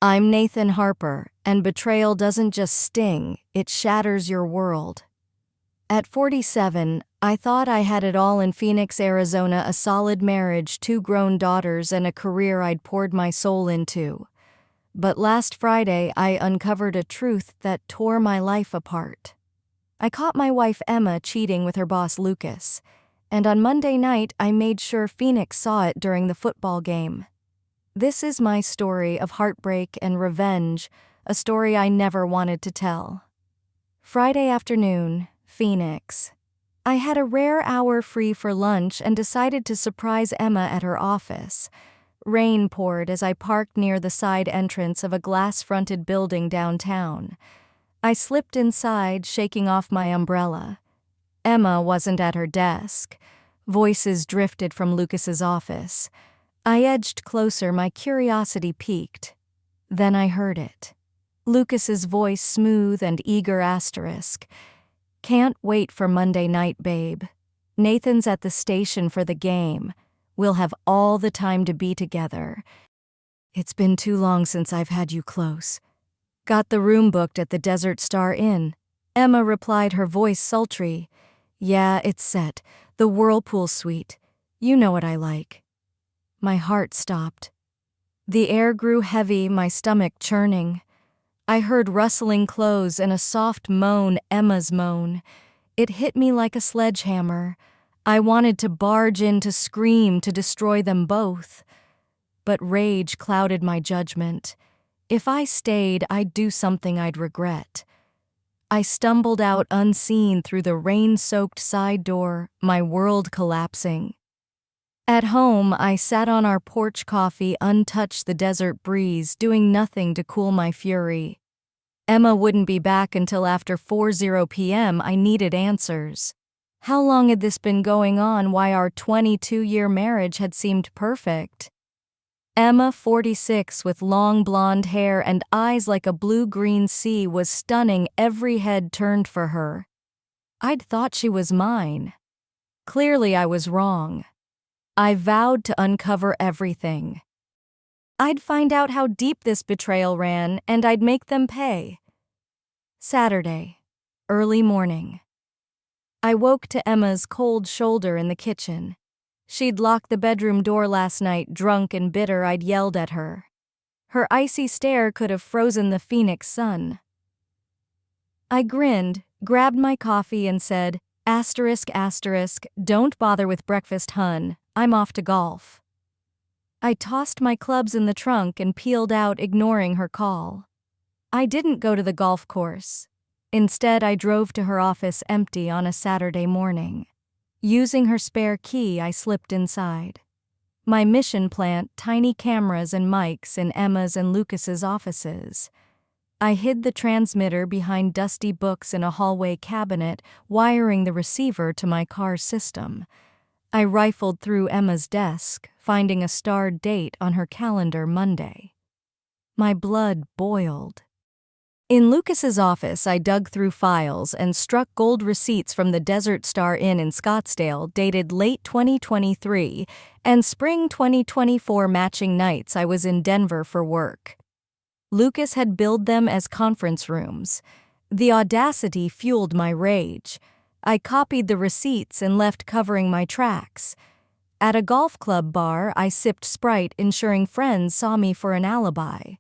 I'm Nathan Harper, and betrayal doesn't just sting, it shatters your world. At 47, I thought I had it all in Phoenix, Arizona, a solid marriage, 2 grown daughters, and a career I'd poured my soul into. But last Friday, I uncovered a truth that tore my life apart. I caught my wife Emma cheating with her boss Lucas, and on Monday night, I made sure Phoenix saw it during the football game. This is my story of heartbreak and revenge, a story I never wanted to tell. Friday afternoon, Phoenix. I had a rare hour free for lunch and decided to surprise Emma at her office. Rain poured as I parked near the side entrance of a glass-fronted building downtown. I slipped inside, shaking off my umbrella. Emma wasn't at her desk. Voices drifted from Lucas's office. I edged closer, my curiosity piqued. Then I heard it. Lucas's voice, smooth and eager asterisk. "Can't wait for Monday night, babe. Nathan's at the station for the game. We'll have all the time to be together. It's been too long since I've had you close. Got the room booked at the Desert Star Inn." Emma replied, her voice sultry. "Yeah, it's set. The Whirlpool Suite. You know what I like." My heart stopped. The air grew heavy, my stomach churning. I heard rustling clothes and a soft moan, Emma's moan. It hit me like a sledgehammer. I wanted to barge in, to scream, to destroy them both. But rage clouded my judgment. If I stayed, I'd do something I'd regret. I stumbled out unseen through the rain-soaked side door, my world collapsing. At home, I sat on our porch, coffee untouched, the desert breeze, doing nothing to cool my fury. Emma wouldn't be back until after 4:00 p.m. I needed answers. How long had this been going on? Why our 22-year marriage had seemed perfect? Emma, 46, with long blonde hair and eyes like a blue-green sea, was stunning, every head turned for her. I'd thought she was mine. Clearly I was wrong. I vowed to uncover everything. I'd find out how deep this betrayal ran, and I'd make them pay. Saturday, early morning. I woke to Emma's cold shoulder in the kitchen. She'd locked the bedroom door last night, drunk and bitter. I'd yelled at her. Her icy stare could have frozen the Phoenix sun. I grinned, grabbed my coffee and said, ***, don't bother with breakfast, hun. I'm off to golf." I tossed my clubs in the trunk and peeled out, ignoring her call. I didn't go to the golf course. Instead, I drove to her office empty on a Saturday morning. Using her spare key, I slipped inside. My mission plant, tiny cameras and mics in Emma's and Lucas's offices. I hid the transmitter behind dusty books in a hallway cabinet, wiring the receiver to my car's system. I rifled through Emma's desk, finding a starred date on her calendar, Monday. My blood boiled. In Lucas's office, I dug through files and struck gold receipts from the Desert Star Inn in Scottsdale, dated late 2023, and spring 2024, matching nights I was in Denver for work. Lucas had billed them as conference rooms. The audacity fueled my rage. I copied the receipts and left covering my tracks. At a golf club bar, I sipped Sprite, ensuring friends saw me for an alibi.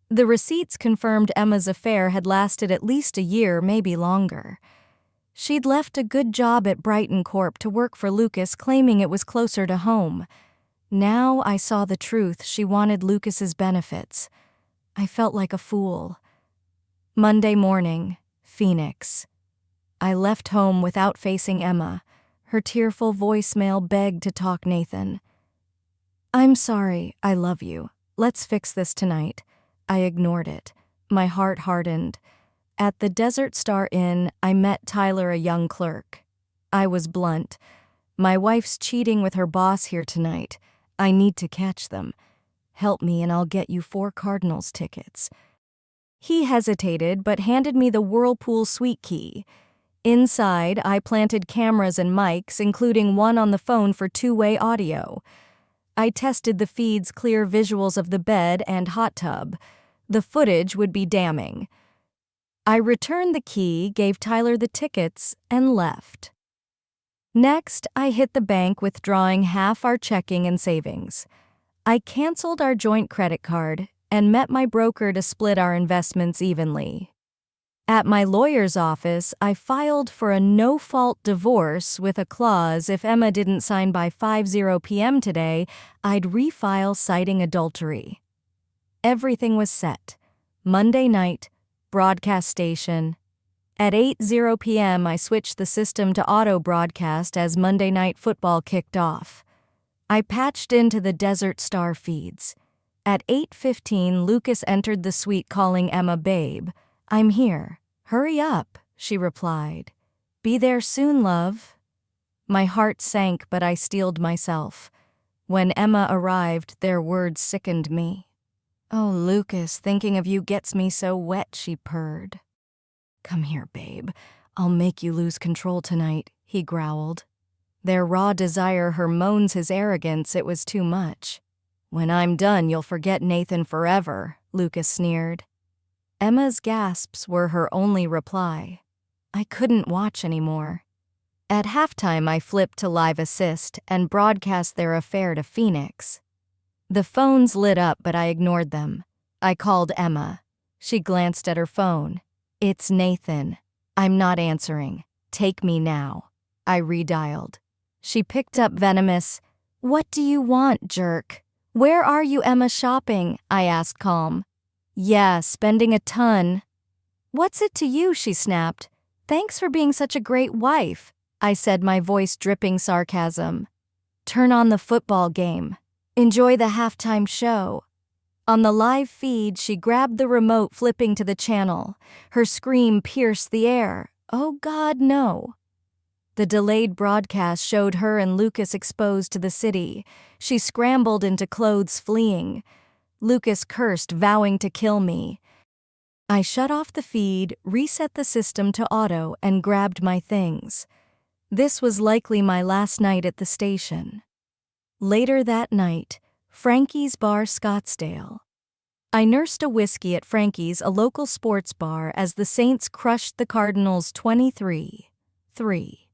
The receipts confirmed Emma's affair had lasted at least a year, maybe longer. She'd left a good job at Brighton Corp to work for Lucas, claiming it was closer to home. Now I saw the truth. She wanted Lucas's benefits. I felt like a fool. Monday morning, Phoenix. I left home without facing Emma. Her tearful voicemail begged to talk Nathan. "I'm sorry, I love you. Let's fix this tonight." I ignored it. My heart hardened. At the Desert Star Inn, I met Tyler, a young clerk. I was blunt. "My wife's cheating with her boss here tonight. I need to catch them. Help me and I'll get you 4 Cardinals tickets." He hesitated but handed me the Whirlpool Suite key. Inside, I planted cameras and mics, including one on the phone for 2-way audio. I tested the feed's clear visuals of the bed and hot tub. The footage would be damning. I returned the key, gave Tyler the tickets, and left. Next, I hit the bank, withdrawing half our checking and savings. I canceled our joint credit card and met my broker to split our investments evenly. At my lawyer's office, I filed for a no-fault divorce with a clause if Emma didn't sign by 5:00 p.m. today, I'd refile citing adultery. Everything was set. Monday night, broadcast station. At 8:00 p.m., I switched the system to auto-broadcast as Monday Night Football kicked off. I patched into the Desert Star feeds. At 8:15, Lucas entered the suite calling Emma babe. "I'm here. Hurry up," she replied. "Be there soon, love." My heart sank, but I steeled myself. When Emma arrived, their words sickened me. "Oh, Lucas, thinking of you gets me so wet," she purred. "Come here, babe. I'll make you lose control tonight," he growled. Their raw desire moans his arrogance. It was too much. "When I'm done, you'll forget Nathan forever," Lucas sneered. Emma's gasps were her only reply. I couldn't watch anymore. At halftime, I flipped to live assist and broadcast their affair to Phoenix. The phones lit up, but I ignored them. I called Emma. She glanced at her phone. "It's Nathan. I'm not answering. Take me now." I redialed. She picked up venomous. "What do you want, jerk?" "Where are you, Emma, shopping?" I asked calm. "Yeah, spending a ton." "What's it to you?" she snapped. "Thanks for being such a great wife," I said, my voice dripping sarcasm. "Turn on the football game. Enjoy the halftime show." On the live feed, she grabbed the remote, flipping to the channel. Her scream pierced the air. "Oh God, no." The delayed broadcast showed her and Lucas exposed to the city. She scrambled into clothes, fleeing. Lucas cursed, vowing to kill me. I shut off the feed, reset the system to auto, and grabbed my things. This was likely my last night at the station. Later that night, Frankie's Bar, Scottsdale. I nursed a whiskey at Frankie's, a local sports bar, as the Saints crushed the Cardinals 23-3.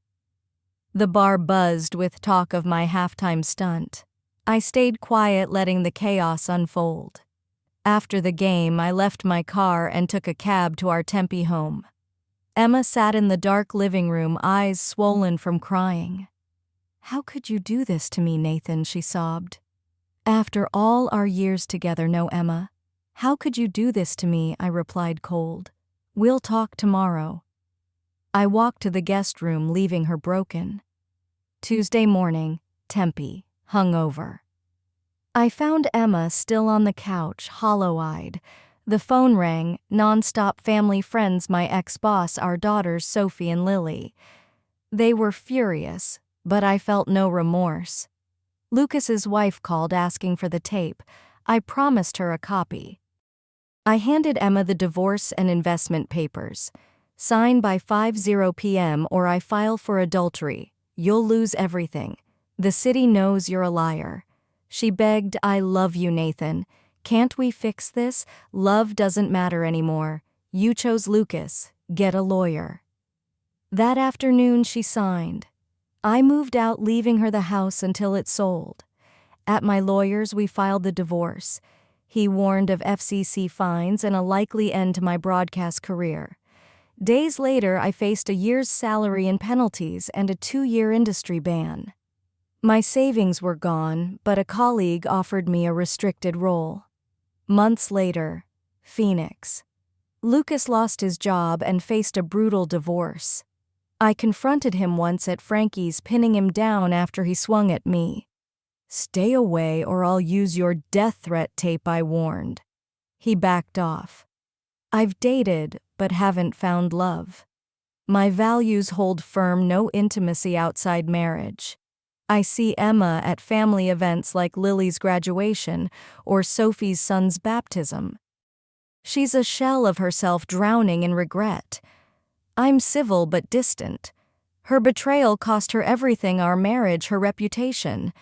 The bar buzzed with talk of my halftime stunt. I stayed quiet, letting the chaos unfold. After the game, I left my car and took a cab to our Tempe home. Emma sat in the dark living room, eyes swollen from crying. "How could you do this to me, Nathan?" she sobbed. "After all our years together, no, Emma. How could you do this to me?" I replied cold. "We'll talk tomorrow." I walked to the guest room, leaving her broken. Tuesday morning, Tempe, hungover. I found Emma still on the couch, hollow-eyed. The phone rang, non-stop family friends, my ex-boss, our daughters Sophie and Lily. They were furious, but I felt no remorse. Lucas's wife called asking for the tape. I promised her a copy. I handed Emma the divorce and investment papers. "Sign by 5:00 p.m. or I file for adultery. You'll lose everything. The city knows you're a liar." She begged, "I love you, Nathan. Can't we fix this? Love doesn't matter anymore. You chose Lucas. Get a lawyer." That afternoon, she signed. I moved out, leaving her the house until it sold. At my lawyer's, we filed the divorce. He warned of FCC fines and a likely end to my broadcast career. Days later, I faced a year's salary in penalties and a 2-year industry ban. My savings were gone, but a colleague offered me a restricted role. Months later, Phoenix. Lucas lost his job and faced a brutal divorce. I confronted him once at Frankie's, pinning him down after he swung at me. "Stay away or I'll use your death threat tape," I warned. He backed off. I've dated, but haven't found love. My values hold firm: no intimacy outside marriage. I see Emma at family events like Lily's graduation or Sophie's son's baptism. She's a shell of herself, drowning in regret. I'm civil but distant. Her betrayal cost her everything: our marriage, her reputation.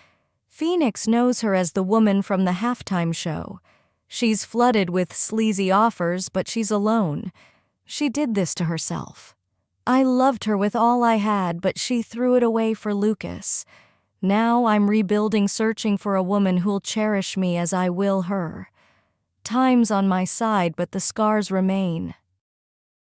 Phoenix knows her as the woman from the halftime show. She's flooded with sleazy offers, but she's alone. She did this to herself. I loved her with all I had, but she threw it away for Lucas. Now I'm rebuilding, searching for a woman who'll cherish me as I will her. Time's on my side, but the scars remain.